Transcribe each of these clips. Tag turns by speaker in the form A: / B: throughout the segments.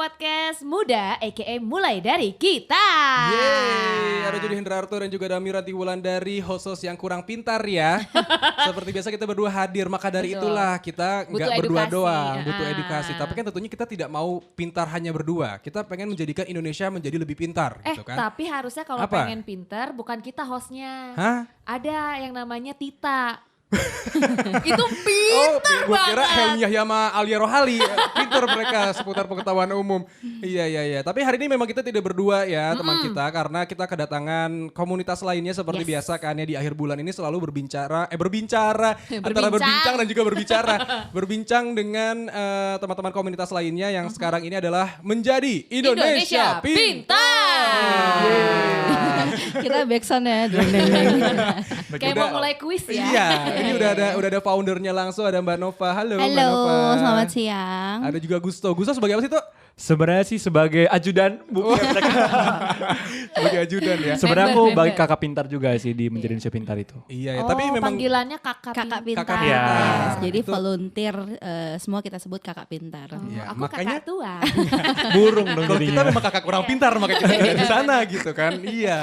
A: podcast Muda, a.k.a. mulai dari kita.
B: Yeay, ada Jody Hendrarto dan juga ada Miranti Wulandari, host-host yang kurang pintar ya. Seperti biasa kita berdua hadir, maka dari
A: Betul.
B: itulah kita nggak
A: Butuh
B: berdua
A: edukasi.
B: doang, butuh
A: Ah.
B: edukasi. Tapi kan tentunya kita tidak mau pintar hanya berdua. Kita pengen menjadikan Indonesia menjadi lebih pintar gitu kan.
A: Tapi harusnya kalau
B: Apa?
A: pengen pinter bukan kita hostnya.
B: Hah?
A: Ada yang namanya Tita. Itu
B: Oh,
A: pinter
B: gue kira
A: banget.
B: Helmi Yahya sama Alia Rohali. Pinter mereka seputar pengetahuan umum. Iya. Tapi hari ini memang kita tidak berdua ya teman kita. Karena kita kedatangan komunitas lainnya seperti
A: Yes.
B: biasa kan ya di akhir bulan ini selalu berbicara. Antara
A: Berbincang.
B: berbincang dan juga berbicara. Berbincang dengan teman-teman komunitas lainnya yang sekarang ini adalah menjadi Indonesia Pintar.
C: Kita backsound ya.
A: Kayak mau mulai kuis ya.
B: Iya, ini udah ada foundernya langsung, ada Mbak Nova. Halo, Mbak
C: Halo,
B: Nova.
C: selamat siang.
B: Ada juga Gusto. Gusto sebagai apa sih tuh?
D: Sebenarnya sih sebagai ajudan, bukan
B: Sebagai ajudan ya.
D: sebenarnya aku
A: Member.
D: bagi kakak pintar juga sih di menjadi Indonesia Pintar itu.
B: Iya,
A: Oh,
B: tapi memang
A: panggilannya kakak
C: Kakak pintar.
B: Kakak
D: pintar.
C: Yes, jadi
B: Itu-
C: volunteer semua kita sebut kakak pintar.
A: Oh,
B: Iya,
A: aku
B: makanya-
A: kakak tua.
D: Burung dong
B: kalau kita
D: jadinya.
B: memang kakak kurang pintar makanya kita ada di sana gitu kan. Iya.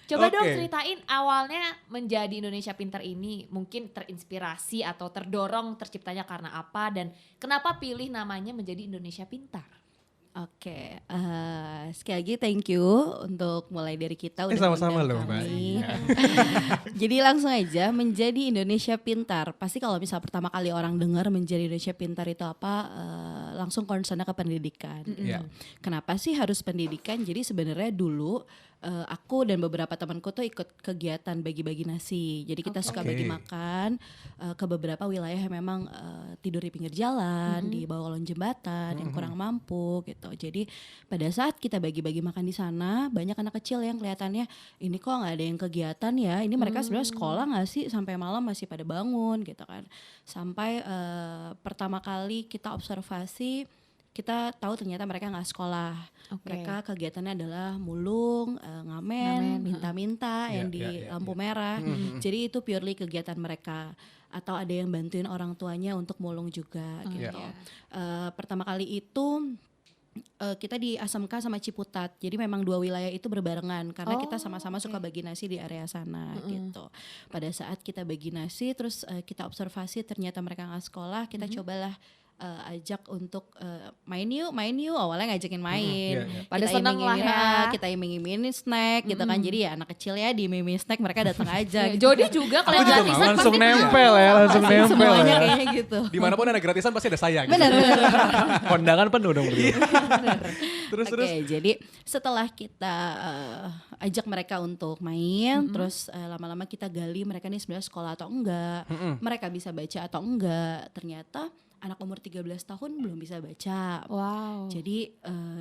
A: Coba dong
B: Oke.
A: ceritain awalnya menjadi Indonesia Pintar ini mungkin terinspirasi atau terdorong terciptanya karena apa dan kenapa pilih namanya menjadi Indonesia Pintar?
C: Oke, sekali lagi thank you untuk mulai dari kita udah
B: sama-sama
C: ngundang
B: loh, Mbak.
C: kami.
B: Iya.
C: Jadi langsung aja menjadi Indonesia Pintar. Pasti kalau misal pertama kali orang dengar menjadi Indonesia Pintar itu apa, langsung concernnya ke pendidikan.
B: Iya.
C: Kenapa sih harus pendidikan? Jadi sebenarnya dulu aku dan beberapa temanku tuh ikut kegiatan bagi-bagi nasi. Jadi kita suka
B: Oke.
C: bagi makan ke beberapa wilayah yang memang tidur di pinggir jalan, di bawah kolong jembatan, yang kurang mampu gitu. Jadi pada saat kita bagi-bagi makan di sana, banyak anak kecil yang kelihatannya ini kok nggak ada yang kegiatan ya. Ini mereka sebenarnya sekolah nggak sih sampai malam masih pada bangun gitu kan. Sampai pertama kali kita observasi, kita tahu ternyata mereka nggak sekolah.
A: Oke.
C: Mereka kegiatannya adalah mulung, ngamen, minta-minta yang di
B: Iya,
C: lampu merah. Jadi itu purely kegiatan mereka. Atau ada yang bantuin orang tuanya untuk mulung juga gitu.
B: Iya.
C: Pertama kali itu kita di ASMK sama Ciputat. Jadi memang dua wilayah itu berbarengan karena kita sama-sama suka bagi nasi di area sana gitu. Pada saat kita bagi nasi terus kita observasi ternyata mereka nggak sekolah, kita cobalah ajak untuk main yuk. Awalnya ngajakin main.
B: Iya.
A: Pada
C: Kita
A: seneng lah
C: iming-imingin,
A: ya.
C: Kita iming-imingin snack gitu kan. Jadi ya anak kecil ya diiming-imingin snack mereka datang aja gitu.
A: Jody juga kalau
B: juga
A: gratisan
B: mau.
D: Langsung
A: pasti
D: nempel ya, langsung
C: Pasti
D: nempel
C: semuanya
D: ya.
C: kayaknya gitu.
B: Dimanapun ada gratisan pasti ada saya gitu.
C: Benar.
D: Kondangan penuh dong berdua.
B: Terus.
C: Oke, jadi setelah kita ajak mereka untuk main, terus lama-lama kita gali mereka nih sebenarnya sekolah atau enggak, mereka bisa baca atau enggak. Ternyata anak umur 13 tahun belum bisa baca.
A: Wow.
C: Jadi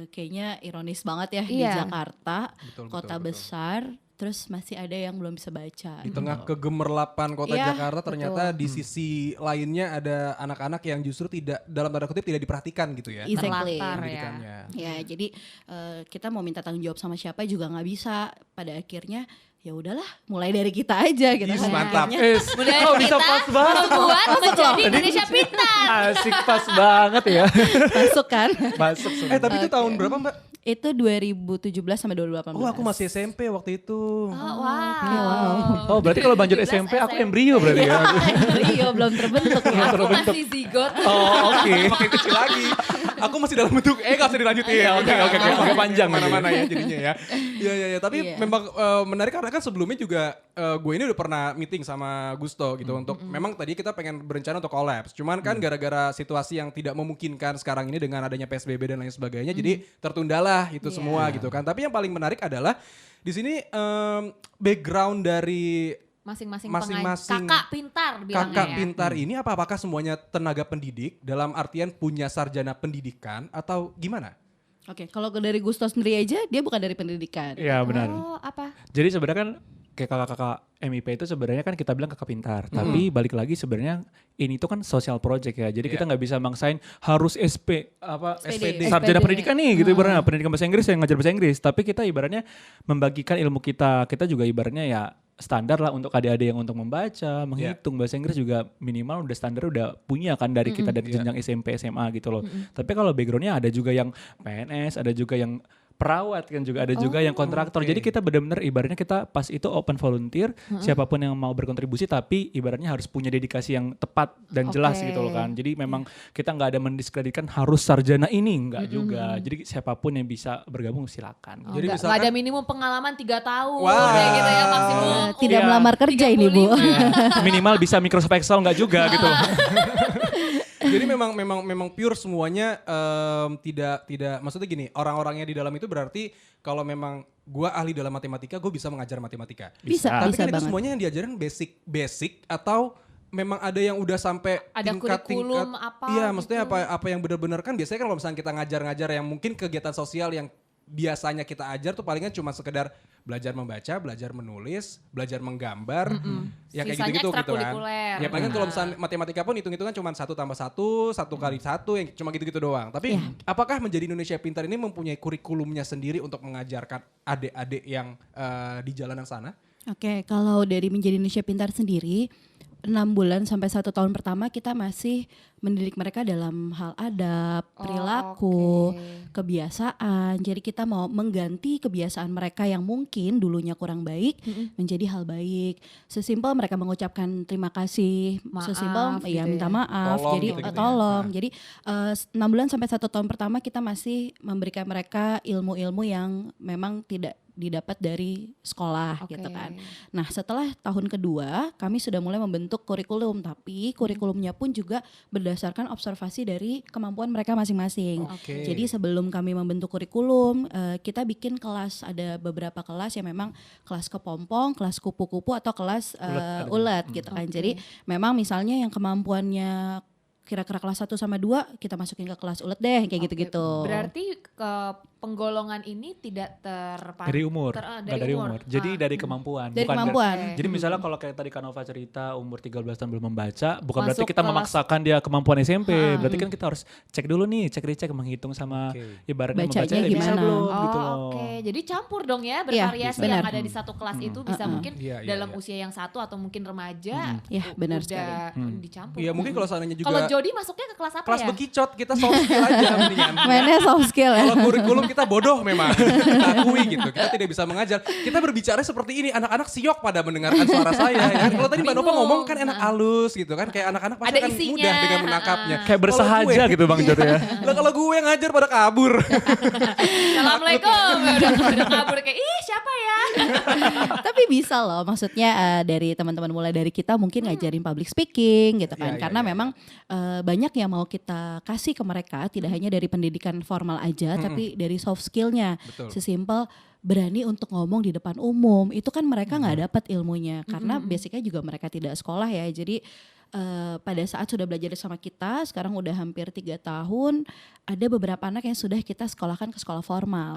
C: kayaknya ironis banget ya di
A: Iya.
C: Jakarta,
B: Betul,
C: kota
B: betul.
C: besar, terus masih ada yang belum bisa baca.
B: Di tengah kegemerlapan kota
C: Iya,
B: Jakarta ternyata di sisi lainnya ada anak-anak yang justru tidak dalam tanda kutip tidak diperhatikan gitu ya.
C: Exactly.
A: Terlantar ya.
B: Pendidikannya.
C: Ya, jadi kita mau minta tanggung jawab sama siapa juga nggak bisa. Pada akhirnya ya udahlah, mulai dari kita aja gitu.
B: Yes,
C: kan.
B: mantap.
A: Mulai
D: Oh, bisa
A: kita
D: pas banget.
A: membuat menjadi Indonesia Pintar.
D: Asik pas banget ya.
C: Masuk kan?
D: Masuk semua.
B: Tapi itu tahun berapa Mbak?
C: Itu 2017 sampai 2018.
B: Oh aku masih SMP waktu itu.
A: Oh, wow.
D: Oh berarti kalau banjir
A: 17
D: SMP aku embrio berarti ya.
C: Iya, belum terbentuk ya.
A: Aku masih zigot.
D: Oh oke.
B: Makin kecil lagi. Aku masih dalam bentuk gak usah dilanjutin.
D: Iya, oke, agak panjang
B: Mana-mana ya jadinya ya. Iya. Tapi
C: Iya.
B: memang menarik karena kan sebelumnya juga gue ini udah pernah meeting sama Gusto gitu untuk memang tadi kita pengen berencana untuk collapse. Cuman kan gara-gara situasi yang tidak memungkinkan sekarang ini dengan adanya PSBB dan lain sebagainya jadi tertundalah itu
C: Iya.
B: semua gitu kan. Tapi yang paling menarik adalah di sini background dari
A: Masing-masing
B: Masing-masing
A: kakak pintar bilangnya
B: kakak
A: ya.
B: pintar ini apakah semuanya tenaga pendidik dalam artian punya sarjana pendidikan atau gimana?
C: Oke, kalau dari Gusto sendiri aja dia bukan dari pendidikan.
D: Iya benar.
A: Oh, apa?
D: Jadi sebenarnya kan kayak kakak-kakak MIP itu sebenarnya kan kita bilang kakak pintar. Tapi balik lagi sebenarnya ini tuh kan social project ya. Jadi kita nggak bisa maksain harus
C: SPD.
D: sarjana
C: SPD.
D: pendidikan nih gitu ibaratnya. Pendidikan bahasa Inggris yang ngajar bahasa Inggris. Tapi kita ibaratnya membagikan ilmu kita. Kita juga ibaratnya ya standar lah untuk adik-adik yang untuk membaca, menghitung, bahasa Inggris juga minimal udah standar udah punya kan dari kita dari jenjang SMP, SMA gitu loh. Tapi kalau backgroundnya ada juga yang PNS, ada juga yang perawat kan juga ada juga yang kontraktor. Jadi kita benar-benar ibaratnya kita pas itu open volunteer, siapapun yang mau berkontribusi tapi ibaratnya harus punya dedikasi yang tepat dan jelas gitu loh kan. Jadi memang kita nggak ada mendiskreditkan harus sarjana ini, enggak juga. Jadi siapapun yang bisa bergabung silakan.
B: Jadi
A: Nggak
B: misalkan
A: ada minimum pengalaman 3 tahun
B: Wah.
A: kayak gitu ya maksimum.
C: Tidak
D: Iya.
C: melamar kerja ini Bu.
A: 35.
D: Minimal bisa Microsoft Excel enggak juga gitu loh.
B: Jadi memang pure semuanya, tidak maksudnya gini, orang-orangnya di dalam itu berarti kalau memang gua ahli dalam matematika, gue bisa mengajar matematika.
C: Bisa,
B: Tapi
C: bisa
B: kan itu
C: banget.
B: semuanya yang diajarin basic atau memang ada yang udah sampai
A: Ada kurikulum apa
B: Iya,
A: gitu.
B: maksudnya apa yang benar-benar kan biasanya kan kalau misalnya kita ngajar-ngajar yang mungkin kegiatan sosial yang biasanya kita ajar tuh palingan cuma sekedar belajar membaca, belajar menulis, belajar menggambar, ya kayak
A: Sisanya
B: gitu-gitu gitu kan.
A: ekstrakurikuler.
B: Ya palingan kalau misalnya matematika pun hitung-hitungan cuma 1 tambah 1, 1 kali 1 yang cuma gitu-gitu doang. Tapi apakah menjadi Indonesia Pintar ini mempunyai kurikulumnya sendiri untuk mengajarkan adik-adik yang di jalanan sana?
C: Oke, kalau dari Menjadi Indonesia Pintar sendiri, 6 bulan sampai 1 tahun pertama kita masih mendidik mereka dalam hal adab, perilaku, kebiasaan. Jadi kita mau mengganti kebiasaan mereka yang mungkin dulunya kurang baik menjadi hal baik. Sesimpel mereka mengucapkan terima kasih,
A: Maaf
C: sesimpel
A: gitu
C: ya
A: ya.
C: minta maaf.
B: Tolong
C: Jadi
B: gitu-gitu ya.
C: tolong. Jadi 6 bulan sampai 1 tahun pertama kita masih memberikan mereka ilmu-ilmu yang memang tidak didapat dari sekolah
A: Oke.
C: gitu kan. Nah, setelah tahun kedua kami sudah mulai membentuk kurikulum, tapi kurikulumnya pun juga berdasarkan observasi dari kemampuan mereka masing-masing.
B: Oke.
C: Jadi sebelum kami membentuk kurikulum, kita bikin kelas, ada beberapa kelas yang memang kelas kepompong, kelas kupu-kupu atau kelas ulet gitu kan. Jadi memang misalnya yang kemampuannya kira-kira kelas 1 sama 2 kita masukin ke kelas ulet deh kayak gitu-gitu.
A: Berarti ke penggolongan ini tidak
D: Dari umur, nggak dari umur. Jadi dari kemampuan.
C: Dari
D: bukan
C: kemampuan.
D: Jadi misalnya kalau kayak tadi Kanova cerita umur 13 tahun belum membaca, bukan berarti
A: Masuk
D: kita
A: kelas-
D: memaksakan dia kemampuan SMP. Berarti kan kita harus cek dulu nih, cek menghitung sama ibaratnya
C: Bacanya
D: membaca bisa
C: gimana.
D: belum
A: Oh,
D: gitu loh.
A: oke. Jadi campur dong ya,
C: Iya,
A: bervariasi
C: benar.
A: yang ada di satu kelas itu bisa mungkin
B: Iya, iya,
A: dalam
B: iya.
A: usia yang satu atau mungkin remaja.
C: Iya, benar
A: udah dicampur.
B: Iya mungkin kalau seandainya juga
A: Kalau Jody masuknya ke kelas apa
B: kelas
A: ya?
B: bekicot, kita soft skill aja mendingan.
C: Mainnya soft skill ya.
B: Kalau kurikulum kita bodoh memang, kita akui gitu. Kita tidak bisa mengajar. Kita berbicara seperti ini, anak-anak siok pada mendengarkan suara saya. Ya. Kalau tadi Mbak Nova
A: Bingung.
B: ngomong kan enak halus gitu kan, kayak anak-anak pasti
A: Ada
B: akan
A: isinya,
B: mudah dengan menangkapnya.
D: Kayak bersahaja gitu Bang Jod ya.
B: Lah kalau gue yang ngajar pada kabur.
A: Assalamualaikum. udah kabur kayak ih siapa ya?
C: Tapi bisa loh, maksudnya dari teman-teman mulai dari kita mungkin ngajarin public speaking gitu kan.
B: Iya, iya,
C: Karena
B: iya.
C: memang banyak yang mau kita kasih ke mereka, tidak hanya dari pendidikan formal aja, tapi dari soft skillnya.
B: Betul.
C: Sesimpel berani untuk ngomong di depan umum, itu kan mereka nggak dapat ilmunya. Karena basicnya juga mereka tidak sekolah ya, jadi pada saat sudah belajar sama kita, sekarang udah hampir 3 tahun, ada beberapa anak yang sudah kita sekolahkan ke sekolah formal.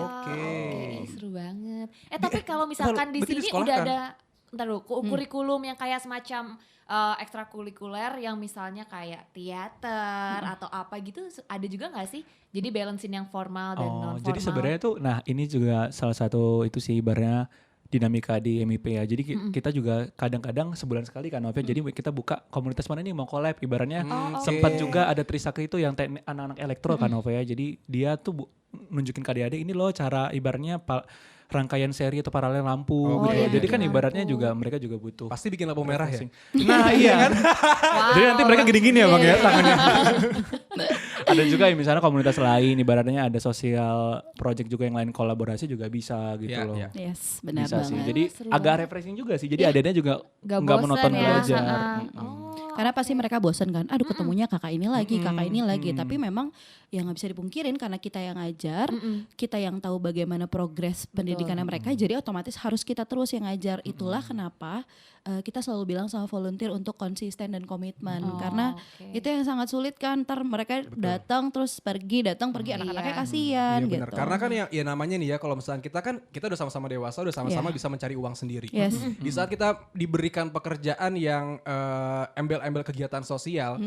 B: Oke.
A: Seru banget. Tapi kalau misalkan di
B: berarti
A: sini
B: disekolahkan?
A: udah ada ntar dulu, kurikulum yang kayak semacam ekstrakurikuler yang misalnya kayak teater atau apa gitu ada juga nggak sih? Jadi balancein yang formal dan non formal.
D: Jadi sebenarnya tuh, nah ini juga salah satu itu sih ibaratnya dinamika di MIP ya. Jadi kita juga kadang-kadang sebulan sekali kan Novia. Jadi kita buka komunitas mana nih mau collab ibaratnya. Sempat juga ada Trisakti itu yang anak-anak elektro kan Novia. Jadi dia tuh nunjukin ke adik-adik ini loh cara ibaratnya rangkaian seri atau paralel lampu
B: Oh,
D: gitu.
B: iya,
D: Jadi
B: iya,
D: kan
B: iya.
D: ibaratnya juga mereka juga butuh.
B: Pasti bikin lampu merah ya.
D: Nah iya kan. Jadi nanti mereka gini-gini ya Bang ya tangannya. Ada juga yang misalnya komunitas lain ibaratnya ada sosial project juga yang lain kolaborasi juga bisa gitu
B: Iya,
D: loh.
B: iya.
C: Yes, benar
D: Bisa sih.
C: banget.
D: Jadi
A: Seru
D: agak
A: banget.
D: refreshing juga sih. Jadi adanya juga
A: Gak
D: nggak
A: bosen
D: monoton
A: ya.
D: belajar.
C: Karena pasti mereka bosan kan, aduh ketemunya kakak ini lagi, kakak ini lagi. Tapi memang ya nggak bisa dipungkirin karena kita yang ngajar, kita yang tahu bagaimana progres pendidikannya mereka, jadi otomatis harus kita terus yang ngajar. Itulah kenapa kita selalu bilang sama volunteer untuk konsisten dan komitmen. Karena itu yang sangat sulit kan, ntar mereka datang terus pergi, anak-anaknya kasihan
B: Iya
C: gitu.
B: benar. Karena kan ya namanya nih ya kalau misalnya kita udah sama-sama dewasa, udah sama-sama bisa mencari uang sendiri.
C: Yes.
B: Di saat kita diberikan pekerjaan yang embel-embel kegiatan sosial,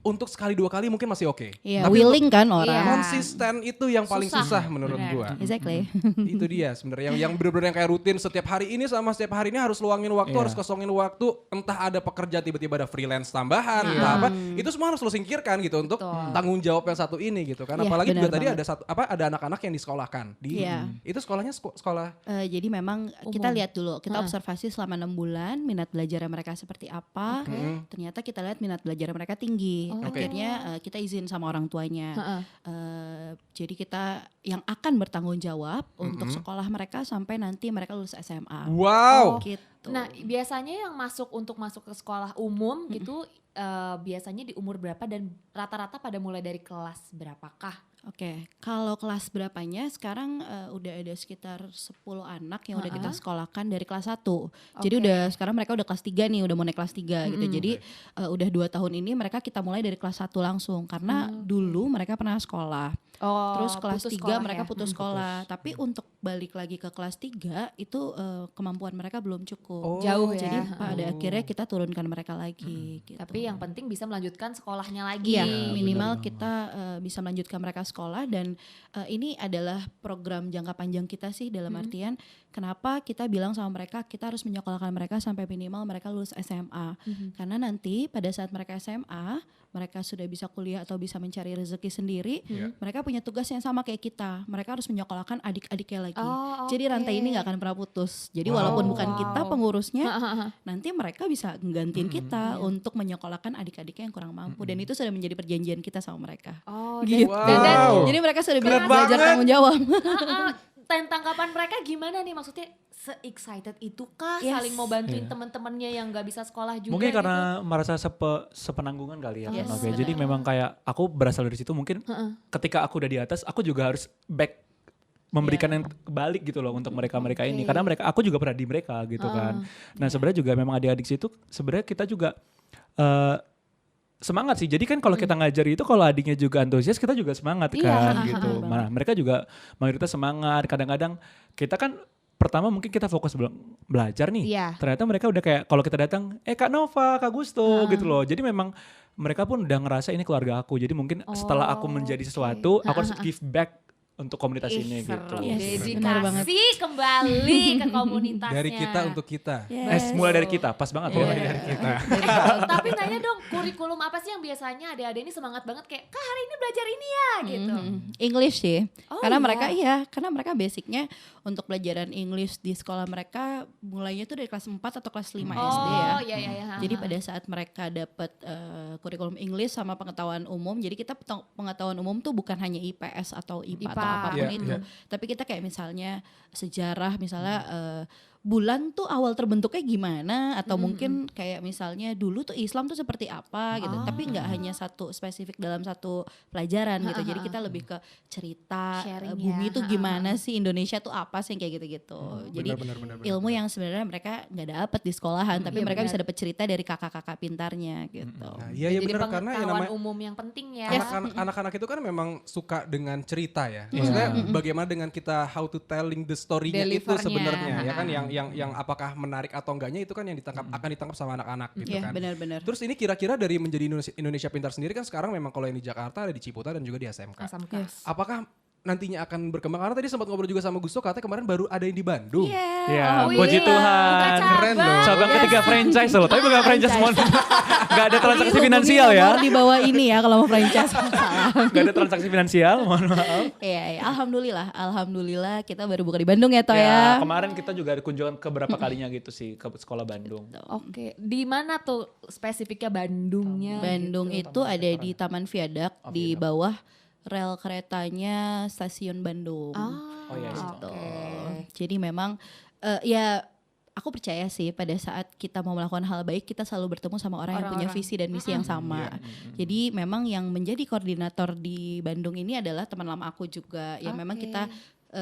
B: untuk sekali 2 kali mungkin masih oke.
C: Iya,
B: Tapi
C: willing kan kan orang.
A: Iya.
B: Konsisten itu yang paling susah menurut
A: Benar.
B: gua.
C: Exactly.
B: Itu dia sebenarnya yang benar-benar yang kayak rutin setiap hari ini sama setiap hari ini harus luangin waktu,
D: Iya.
B: harus kosongin waktu, entah ada pekerja tiba-tiba ada freelance tambahan, entah apa, itu semua harus lo singkirkan gitu untuk
A: Betul.
B: tanggung jawab yang satu ini gitu kan.
C: Iya,
B: Apalagi juga
C: benar
B: tadi
C: banget.
B: ada anak-anak yang disekolahkan.
C: Iya.
B: Itu sekolahnya sekolah
C: Jadi memang kita lihat dulu, kita observasi selama 6 bulan minat belajar mereka seperti apa. Ternyata kita lihat minat belajar mereka tinggi. Akhirnya kita izin sama orang tuanya. Jadi kita yang akan bertanggung jawab untuk sekolah mereka sampai nanti mereka lulus SMA.
B: Wow.
C: Gitu.
A: Nah, biasanya yang untuk masuk ke sekolah umum gitu biasanya di umur berapa dan rata-rata pada mulai dari kelas berapakah?
C: Oke, kalau kelas berapanya sekarang udah ada sekitar 10 anak yang udah kita sekolahkan dari kelas 1. Jadi sekarang mereka udah kelas 3 nih, udah mau naik kelas 3 gitu. Jadi udah 2 tahun ini mereka kita mulai dari kelas 1 langsung karena dulu mereka pernah sekolah. Terus kelas 3 mereka putus sekolah. Tapi untuk balik lagi ke kelas 3 itu kemampuan mereka belum cukup.
A: Jauh ya.
C: Jadi pada akhirnya kita turunkan mereka lagi gitu.
A: Tapi yang penting bisa melanjutkan sekolahnya lagi.
C: Iya, minimal kita bisa melanjutkan mereka sekolah dan ini adalah program jangka panjang kita sih dalam artian kenapa kita bilang sama mereka kita harus menyekolahkan mereka sampai minimal mereka lulus SMA. Karena nanti pada saat mereka SMA, mereka sudah bisa kuliah atau bisa mencari rezeki sendiri, mereka punya tugas yang sama kayak kita. Mereka harus menyekolahkan adik-adiknya lagi. Jadi rantai ini nggak akan pernah putus. Jadi walaupun bukan kita pengurusnya, nanti mereka bisa nggantiin kita untuk menyekolahkan adik-adiknya yang kurang mampu. Dan itu sudah menjadi perjanjian kita sama mereka.
A: Gitu.
B: Wow.
C: Jadi mereka sudah bisa
B: Keren
C: belajar
B: banget.
C: tanggung jawab.
A: Dan tanggapan mereka gimana nih? Maksudnya se-excited itu kah
C: Yes.
A: saling mau bantuin teman-temannya yang nggak bisa sekolah juga
D: Mungkin
A: gitu?
D: karena merasa sepenanggungan kali ya.
C: Yes,
D: Maaf ya. Jadi memang kayak aku berasal dari situ mungkin ketika aku udah di atas aku juga harus back memberikan yang balik gitu loh untuk mereka-mereka ini karena aku juga pernah di mereka gitu kan. Nah, sebenarnya juga memang adik-adik situ sebenarnya kita juga semangat sih. Jadi kan kalau kita ngajar itu kalau adiknya juga antusias kita juga semangat kan gitu. Nah, mereka juga mayoritas semangat. Kadang-kadang kita kan pertama mungkin kita fokus belajar nih.
A: Iya.
D: Ternyata mereka udah kayak kalau kita datang, Kak Nova, Kak Gusto gitu loh. Jadi memang mereka pun udah ngerasa ini keluarga aku. Jadi mungkin setelah aku menjadi sesuatu, aku harus give back untuk komunitas ini gitu.
C: Yes, benar banget.
A: Dedikasi kembali ke komunitasnya.
B: Dari kita untuk kita.
D: Mulai dari kita, pas banget ya.
B: Mulai dari kita.
A: Tapi nanya dong, kurikulum apa sih yang biasanya adik-adik ini semangat banget kayak, Kak hari ini belajar ini ya gitu.
C: English sih.
A: Oh,
C: Karena
A: iya?
C: karena mereka basicnya untuk pelajaran English di sekolah mereka mulainya tuh dari kelas 4 atau kelas 5 SD ya.
A: Oh iya.
C: Jadi pada saat mereka dapat kurikulum English sama pengetahuan umum, jadi kita pengetahuan umum tuh bukan hanya IPS atau IPA atau apapun
B: Iya,
C: itu.
B: iya.
C: Tapi kita kayak misalnya sejarah, misalnya bulan tuh awal terbentuknya gimana atau mungkin kayak misalnya dulu tuh Islam tuh seperti apa gitu. Tapi nggak hanya satu spesifik dalam satu pelajaran gitu. Jadi kita lebih ke cerita
A: Sharing
C: bumi
A: ya.
C: tuh gimana sih, Indonesia tuh apa sih kayak gitu-gitu. Jadi
B: benar.
C: ilmu yang sebenarnya mereka nggak dapat di sekolahan, tapi
A: Iya,
C: mereka
A: benar.
C: bisa dapat cerita dari kakak-kakak pintarnya gitu.
B: Nah, iya
A: Jadi
B: benar karena yang
A: pengetahuan
B: namanya
A: umum yang penting ya.
B: anak-anak itu kan memang suka dengan cerita ya. Maksudnya bagaimana dengan kita how to telling the story-nya itu
A: Delivernya.
B: sebenarnya ya kan yang apakah menarik atau enggaknya itu kan yang akan ditangkap sama anak-anak gitu
C: Iya,
B: kan.
C: benar-benar.
B: Terus ini kira-kira dari menjadi Indonesia Pintar sendiri kan sekarang memang kalau yang di Jakarta ada di Ciputa dan juga di SMK.
A: Yes.
B: Apakah nantinya akan berkembang karena tadi sempat ngobrol juga sama Gusto katanya kemarin baru ada yang di Bandung.
D: Ya,
A: Oh
D: puji
A: iya,
D: Tuhan.
A: buka
B: Keren
A: cabang.
B: dong.
D: Cabang ketiga franchise loh, tapi bukan franchise mohon. Gak ada transaksi finansial ya.
C: Di bawah ini ya kalau mau franchise. Salah.
D: Gak ada transaksi finansial, mohon maaf.
C: Iya, alhamdulillah kita baru buka di Bandung ya Toh
D: Ya,
C: ya.
D: kemarin kita juga ada kunjungan ke beberapa kalinya gitu sih ke sekolah Bandung.
A: Oke, di mana tuh spesifiknya Bandungnya?
C: Bandung
A: gitu?
C: itu ada di Taman Viadak di
D: Viadak.
C: bawah rel keretanya stasiun Bandung.
D: Oh iya,
C: Gitu.
A: oke.
C: Jadi memang ya aku percaya sih pada saat kita mau melakukan hal baik kita selalu bertemu sama orang yang punya
A: Orang-orang.
C: visi dan misi yang sama. Jadi memang yang menjadi koordinator di Bandung ini adalah teman lama aku juga yang memang
A: Oke.
C: kita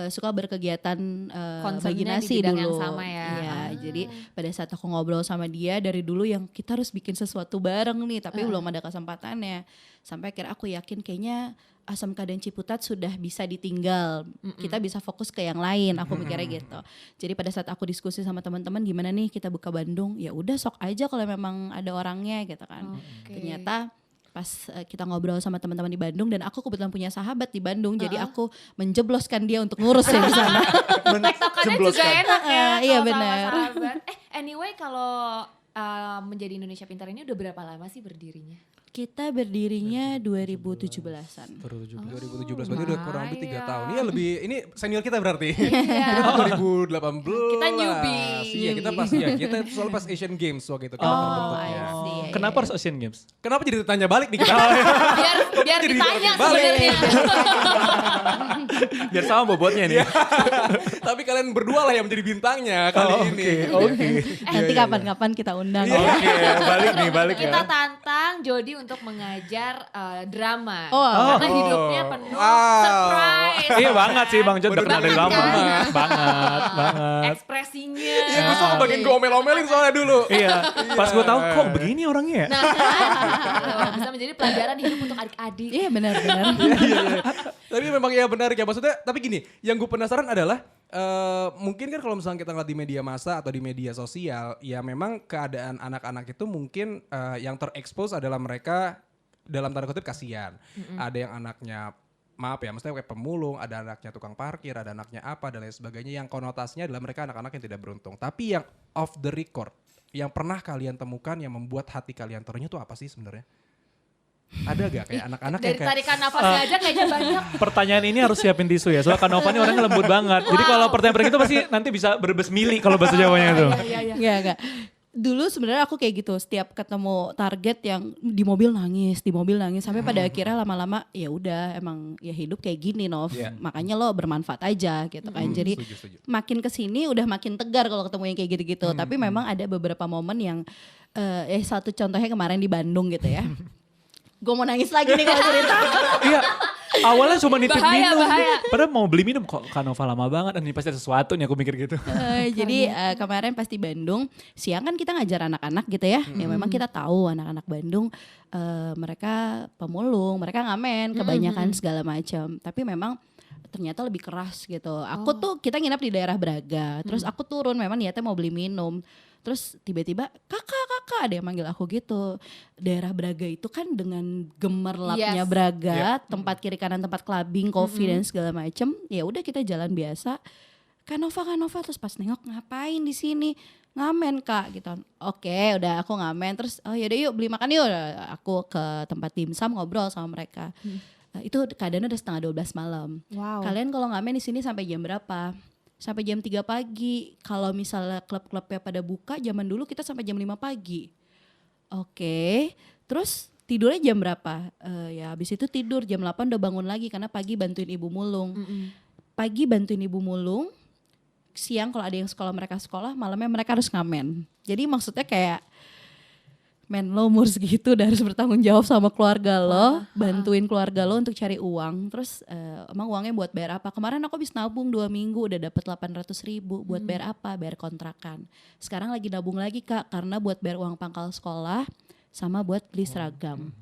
C: suka berkegiatan bagi
A: Concernnya di
C: nasi
A: bidang
C: dulu.
A: yang sama ya.
C: Iya, jadi pada saat aku ngobrol sama dia dari dulu yang kita harus bikin sesuatu bareng nih, tapi belum ada kesempatannya. Sampai akhirnya aku yakin kayaknya Asmk dan Ciputat sudah bisa ditinggal. Kita bisa fokus ke yang lain, aku mikirnya gitu. Jadi pada saat aku diskusi sama teman-teman gimana nih kita buka Bandung, ya udah sok aja kalau memang ada orangnya gitu kan.
A: Oke.
C: Ternyata pas kita ngobrol sama teman-teman di Bandung dan aku kebetulan punya sahabat di Bandung, jadi aku menjebloskan dia untuk ngurus yang di sana.
A: Tektokannya juga enak ya.
C: Iya,
A: kalau sama
C: benar.
A: sahabat. Anyway kalau menjadi Indonesia Pintar ini udah berapa lama sih berdirinya?
C: Kita berdirinya 2017-an.
B: 2017 berarti udah kurang lebih 3 tahun. Iya lebih, ini senior kita berarti.
A: Iya.
B: 2018.
A: Kita newbie.
B: Iya kita pas ya, kita soal pas Asian Games waktu itu kita terbentuknya.
C: see.
D: Kenapa harus Asian Games?
B: Kenapa jadi tanya balik nih kita?
A: biar
B: Jadi
A: ditanya
B: balik.
A: sebenarnya.
D: Biar sama bobotnya nih.
B: Tapi kalian berdua lah yang menjadi bintangnya kali ini.
D: Oke.
C: Nanti kapan-kapan kita undang.
D: Oke, balik
A: Kita
D: ya.
A: tantang Jody untuk mengajar drama.
C: Oh.
A: Karena hidupnya penuh
B: Wow.
A: surprise.
D: Iya banget sih Bang John, udah kenal dari
A: Banget
D: lama.
A: kan?
D: Banget.
A: Ekspresinya.
B: Iya gue suka bagian gue omel-omelin soalnya dulu.
D: Iya, pas gue tahu kok begini orangnya ya.
A: Nah, bisa menjadi pelajaran hidup untuk adik-adik.
C: Iya benar-benar.
B: Tapi memang ya benar ya maksudnya. Tapi gini, yang gue penasaran adalah mungkin kan kalau misalnya kita ngeliat di media massa atau di media sosial, ya memang keadaan anak-anak itu mungkin yang terekspos adalah mereka dalam tanda kutip kasihan. Ada yang anaknya maaf ya, maksudnya kayak pemulung, ada anaknya tukang parkir, ada anaknya apa dan lain sebagainya yang konotasinya adalah mereka anak-anak yang tidak beruntung. Tapi yang off the record, yang pernah kalian temukan yang membuat hati kalian terenyuh itu apa sih sebenarnya? Ada gak kayak anak-anak yang
A: Dari
B: kayak
A: tarikan nafasnya aja kayaknya banyak.
D: Pertanyaan ini harus siapin tisu ya, soalnya Kanova ini orangnya lembut banget. Jadi kalau pertanyaan itu pasti nanti bisa berbes mili kalau bahasa Jawanya itu.
C: Enggak. Dulu sebenarnya aku kayak gitu, setiap ketemu target yang di mobil nangis sampai pada akhirnya lama-lama ya udah emang ya hidup kayak gini Nov.
B: Iya.
C: Makanya lo bermanfaat aja gitu kan. Jadi
B: setuju.
C: makin kesini udah makin tegar kalau ketemu yang kayak gitu-gitu. Tapi memang ada beberapa momen yang satu contohnya kemarin di Bandung gitu ya. Gue mau nangis lagi nih kalau cerita.
D: Iya, awalnya cuma nitip
A: Bahaya,
D: minum.
A: bahaya.
D: Padahal mau beli minum kok Kanova lama banget, ini pasti ada sesuatu nih aku mikir gitu.
C: Jadi kemarin pas di Bandung siang kan kita ngajar anak-anak gitu ya. Ya memang kita tahu anak-anak Bandung mereka pemulung, mereka ngamen kebanyakan segala macam. Tapi memang ternyata lebih keras gitu. Aku tuh kita nginap di daerah Braga. Terus aku turun memang niatnya mau beli minum. Terus tiba-tiba kakak ada yang manggil aku gitu. Daerah Braga itu kan dengan gemerlapnya
A: Yes.
C: Braga, tempat kiri kanan tempat clubbing, coffee dan segala macem. Ya udah kita jalan biasa. Kanova terus pas nengok ngapain di sini? Ngamen Kak gitu. Oke, udah aku ngamen terus oh yaudah yuk beli makan yuk. Aku ke tempat dimsum ngobrol sama mereka. Itu keadaannya udah setengah 12 malam.
A: Wow.
C: Kalian kalau ngamen di sini sampai jam berapa? Sampai jam 3 pagi. Kalau misalnya klub-klubnya pada buka, zaman dulu kita sampai jam 5 pagi. Oke. Terus tidurnya jam berapa? Ya habis itu tidur jam 8 udah bangun lagi karena pagi bantuin ibu mulung. Pagi bantuin ibu mulung. Siang kalau ada yang mereka sekolah, malamnya mereka harus ngamen. Jadi maksudnya kayak men lo umur segitu udah harus bertanggung jawab sama keluarga lo, bantuin keluarga lo untuk cari uang. Terus emang uangnya buat bayar apa? Kemarin aku habis nabung 2 minggu udah dapet 800.000 buat bayar apa? Bayar kontrakan. Sekarang lagi nabung lagi Kak karena buat bayar uang pangkal sekolah sama buat beli seragam.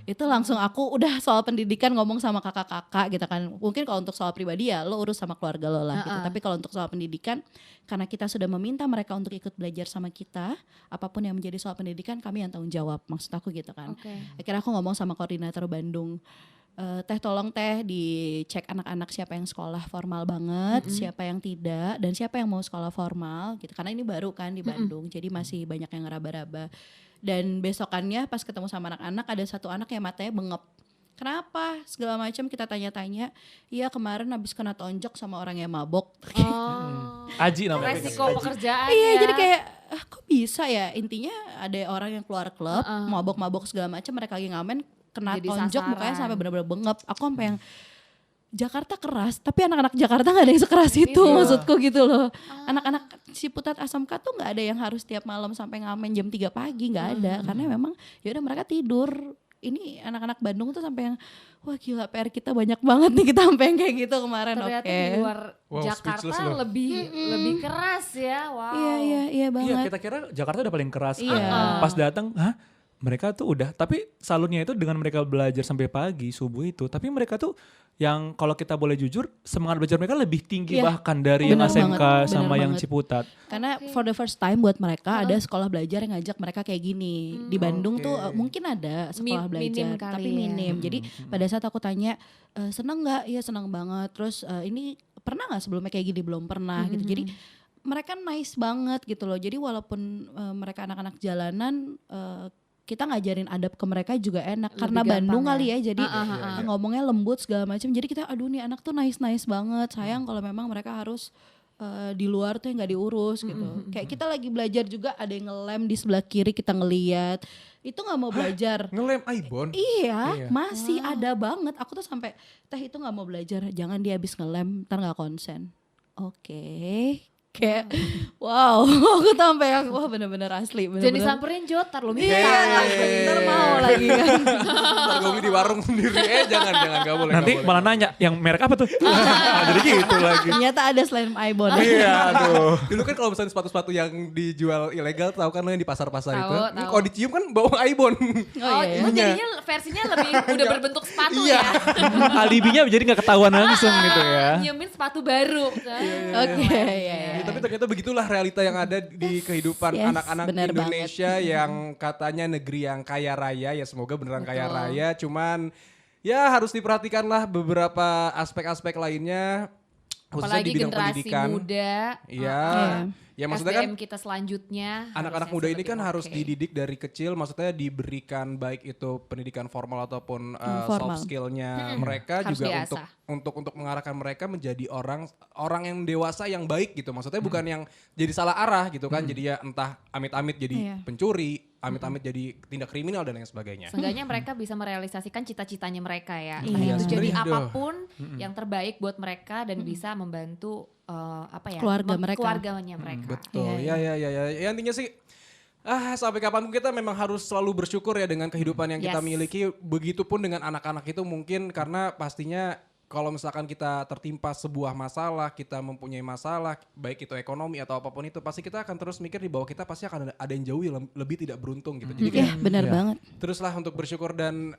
C: Itu langsung aku udah soal pendidikan ngomong sama kakak-kakak gitu kan. Mungkin kalau untuk soal pribadi ya lo urus sama keluarga lo lah gitu. Tapi kalau untuk soal pendidikan karena kita sudah meminta mereka untuk ikut belajar sama kita, apapun yang menjadi soal pendidikan kami yang tanggung jawab. Maksud aku gitu kan. Akhirnya aku ngomong sama koordinator Bandung, teh tolong teh dicek anak-anak siapa yang sekolah formal banget, siapa yang tidak, dan siapa yang mau sekolah formal gitu. Karena ini baru kan di Bandung, jadi masih banyak yang ngeraba-raba. Dan besokannya pas ketemu sama anak-anak ada satu anak yang matanya bengep. Kenapa? Segala macam kita tanya-tanya. Iya kemarin habis kena tonjok sama orang yang mabok.
D: Aji namanya.
A: Resiko pekerjaan
C: Iya
A: ya.
C: jadi kayak kok bisa ya, intinya ada orang yang keluar klub mabok-mabok segala macam, mereka lagi ngamen kena
A: Jadi
C: tonjok
A: sasaran.
C: mukanya sampai benar-benar bengep. Aku sampai yang Jakarta keras, tapi anak-anak Jakarta gak ada yang sekeras itu maksudku gitu loh. Anak-anak Ciputat Asmk tuh gak ada yang harus tiap malam sampai ngamen jam 3 pagi, gak ada. Karena memang ya udah mereka tidur. Ini anak-anak Bandung tuh sampai yang wah gila PR kita banyak banget nih, kita sampai yang kayak gitu kemarin.
A: Ternyata
C: Oke.
A: di luar
B: Wow, speechless
A: Jakarta
B: loh.
A: lebih keras ya. Wow.
C: Iya
D: Iya
C: banget.
D: kita kira Jakarta udah paling keras.
C: Iya.
D: Pas datang, hah? mereka tuh udah, tapi salutnya itu dengan mereka belajar sampai pagi subuh itu, tapi mereka tuh yang kalau kita boleh jujur semangat belajar mereka lebih tinggi
C: Iya,
D: bahkan dari yang
C: bener
D: SMK
C: banget,
D: sama
C: bener
D: yang
C: banget.
D: Ciputat.
C: Karena for the first time buat mereka ada sekolah belajar yang ngajak mereka kayak gini. Di Bandung tuh mungkin ada sekolah
A: Minim
C: belajar,
A: kali
C: tapi
A: ya.
C: minim. Jadi pada saat aku tanya, seneng nggak? Iya seneng banget. Terus ini pernah nggak sebelumnya kayak gini? Belum pernah gitu. Jadi mereka nice banget gitu loh. Jadi walaupun mereka anak-anak jalanan, kita ngajarin adab ke mereka juga enak.
A: Lebih
C: Karena
A: gampang
C: Bandung
A: ya.
C: kali ya, jadi
B: Iya.
C: ngomongnya lembut segala macam. Jadi kita aduh nih anak tuh nice banget. Sayang kalau memang mereka harus di luar tuh yang nggak diurus gitu. Kayak kita lagi belajar juga ada yang ngelem di sebelah kiri kita ngeliat. Itu nggak mau belajar.
B: Ngelem Aibon.
C: Iya, masih ada banget. Aku tuh sampai teh itu nggak mau belajar. Jangan dia habis ngelem, ntar nggak konsen. Oke. Kayak wow, aku tuh sampai yang wah bener-bener asli.
A: Jangan
C: Bener-bener.
A: disamperin Jo, ntar lu minta.
C: Ntar mau lagi kan.
B: Ntar gue beli di warung sendiri. Jangan gak boleh.
D: Nanti
B: nggak boleh.
D: malah nanya yang merek apa tuh? Jadi gitu lagi.
C: Ternyata ada selain Ibon.
D: Iya, aduh.
B: Dulu kan kalau misalnya sepatu-sepatu yang dijual ilegal, tahu kan lo yang di pasar-pasar itu.
A: Tahu.
B: Ini kalau dicium kan bau Aibon.
A: Oh,
C: iya.
A: itu jadinya versinya lebih udah berbentuk sepatu
B: Iya.
A: ya.
D: Alibinya jadi gak ketahuan langsung gitu ya.
A: Nyiumin sepatu baru kan.
C: Oke, iya.
B: Ya, tapi ternyata begitulah realita yang ada di kehidupan
C: Yes,
B: anak-anak
C: benar
B: Indonesia yang katanya negeri yang kaya raya. Ya semoga beneran kaya
A: Betul.
B: raya. Cuman ya harus diperhatikanlah beberapa aspek-aspek lainnya. Khususnya
A: Apalagi
B: di bidang
A: generasi
B: pendidikan.
A: muda.
B: Iya. Ya maksudnya kan
A: SDM kita selanjutnya.
B: anak-anak
A: harusnya
B: muda
A: sih
B: ini
A: lebih
B: kan harus
A: oke.
B: dididik dari kecil, maksudnya diberikan baik itu pendidikan formal ataupun
C: Formal.
B: soft skillnya mereka
A: Harus
B: juga
A: diasah.
B: untuk mengarahkan mereka menjadi orang yang dewasa yang baik gitu, maksudnya bukan yang jadi salah arah gitu kan, jadi ya entah amit-amit jadi
C: Iya.
B: pencuri, amit-amit jadi tindak kriminal dan lain sebagainya.
A: Seenggaknya mereka bisa merealisasikan cita-citanya mereka ya.
C: Iya.
A: Entah itu jadi
B: Sebenarnya, aduh.
A: apapun yang terbaik buat mereka dan bisa membantu apa ya?
C: Keluarga mereka.
A: Keluarganya mereka.
B: Betul,
C: Iya,
B: ya intinya sih sampai kapanpun kita memang harus selalu bersyukur ya dengan kehidupan yang kita
A: Yes.
B: miliki. Begitupun dengan anak-anak itu mungkin karena pastinya kalau misalkan kita tertimpa sebuah masalah, kita mempunyai masalah, baik itu ekonomi atau apapun itu, pasti kita akan terus mikir di bawah kita pasti akan ada yang jauh yang lebih tidak beruntung gitu. Jadi kayak
C: Iya, benar banget.
B: teruslah untuk bersyukur dan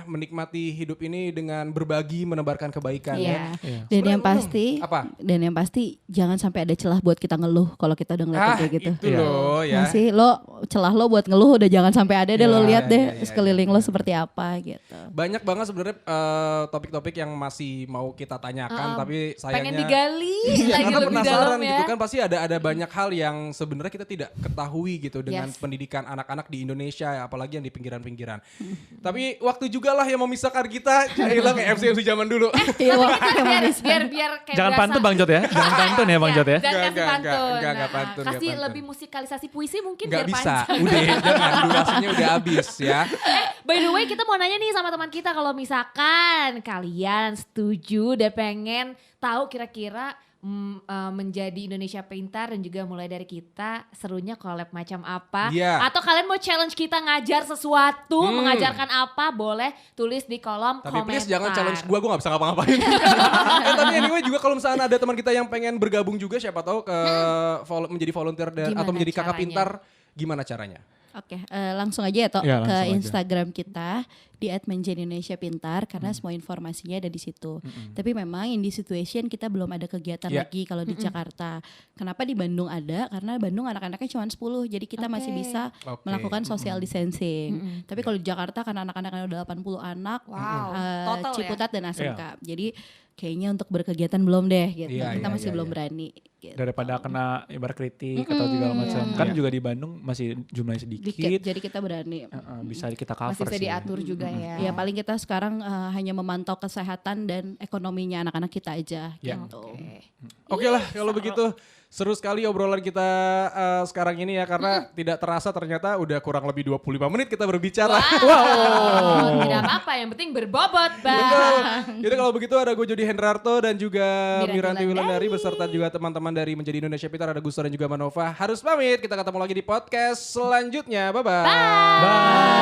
B: menikmati hidup ini dengan berbagi, menebarkan kebaikan ya.
A: Iya.
C: Dan yang
B: Sebenarnya,
C: pasti,
B: apa?
C: dan yang pasti jangan sampai ada celah buat kita ngeluh kalau kita udah ngeliatin kayak gitu.
B: Itu loh ya.
C: Masih lo celah lo buat ngeluh udah jangan sampai ada deh, lo
B: Iya,
C: lihat deh
B: iya,
C: sekeliling
B: iya.
C: lo seperti apa gitu.
B: Banyak banget sebenarnya topik-topik yang masih mau kita tanyakan, tapi sayangnya
A: Pengen digali
B: Iya,
A: lagi
B: karena
A: lebih
B: penasaran
A: dalam ya.
B: gitu kan, pasti ada banyak hal yang sebenarnya kita tidak ketahui gitu dengan
A: Yes.
B: pendidikan anak-anak di Indonesia, apalagi yang di pinggiran-pinggiran. Tapi waktu juga lah yang memisahkan kita, carilah kayak MC zaman dulu.
C: Iya, waktu yang bisa.
A: biar kayak
D: Jangan
A: berasa-
D: pantun Bang Jot ya. Jangan pantun ya Bang Jot ya.
A: Dan kasih
B: Enggak,
A: pantun.
B: enggak pantun, enggak
A: Kasih
B: pantun.
A: lebih musikalisasi puisi mungkin
B: Nggak
A: biar
B: bisa,
A: panjang.
B: udah jangan, durasinya udah habis ya.
A: By the way kita mau nanya nih sama teman kita kalau misalkan kalian setuju dan pengen tahu kira-kira menjadi Indonesia Pintar dan juga mulai dari kita serunya collab macam apa.
B: Iya.
A: Atau kalian mau challenge kita ngajar sesuatu, mengajarkan apa, boleh tulis di kolom
B: Tapi
A: komentar.
B: please jangan challenge gue gak bisa ngapa-ngapain. Tapi anyway juga kalau misalnya ada teman kita yang pengen bergabung juga, siapa tahu menjadi volunteer
A: Gimana
B: atau menjadi kakak
A: caranya?
B: pintar, gimana caranya?
C: Oke, langsung aja ya Tok
D: Ya,
C: ke
D: langsung aja.
C: Instagram kita di @menjadi_Indonesia_Pintar karena semua informasinya ada di situ. Tapi memang in this situation kita belum ada kegiatan
B: Ya.
C: lagi kalau di Jakarta. Kenapa di Bandung ada? Karena Bandung anak-anaknya cuma 10, jadi kita masih
A: Oke.
C: bisa
B: Oke.
C: melakukan social distancing. Tapi kalau di Jakarta karena anak-anaknya udah 80 anak,
A: Wow, total ya?
C: Ciputat dan ASMK. Jadi kayaknya untuk berkegiatan belum deh gitu.
B: Iya,
C: Kita
B: iya,
C: masih
B: iya,
C: belum
B: iya.
C: berani. Gitu.
D: Daripada kena ibarat kritik atau segala macam. Kan juga di Bandung masih jumlahnya sedikit.
C: Dikit, jadi kita berani.
D: Bisa kita cover
A: Masih bisa
D: sih.
A: diatur juga ya.
C: Ya paling kita sekarang hanya memantau kesehatan dan ekonominya anak-anak kita aja
B: Ya.
C: gitu.
B: Oke lah kalau begitu. Seru sekali obrolan kita sekarang ini ya, karena tidak terasa ternyata udah kurang lebih 25 menit kita berbicara.
A: Wow. Tidak apa-apa, yang penting berbobot, Bang.
B: Betul. Jadi kalau begitu ada gue Jody Hendrarto dan juga
A: Miranti
B: Miranti Wulandari beserta juga teman-teman dari Menjadi Indonesia Pintar, ada Gusto dan juga Manova. Harus pamit, kita ketemu lagi di podcast selanjutnya. Bye-bye.
D: Bye.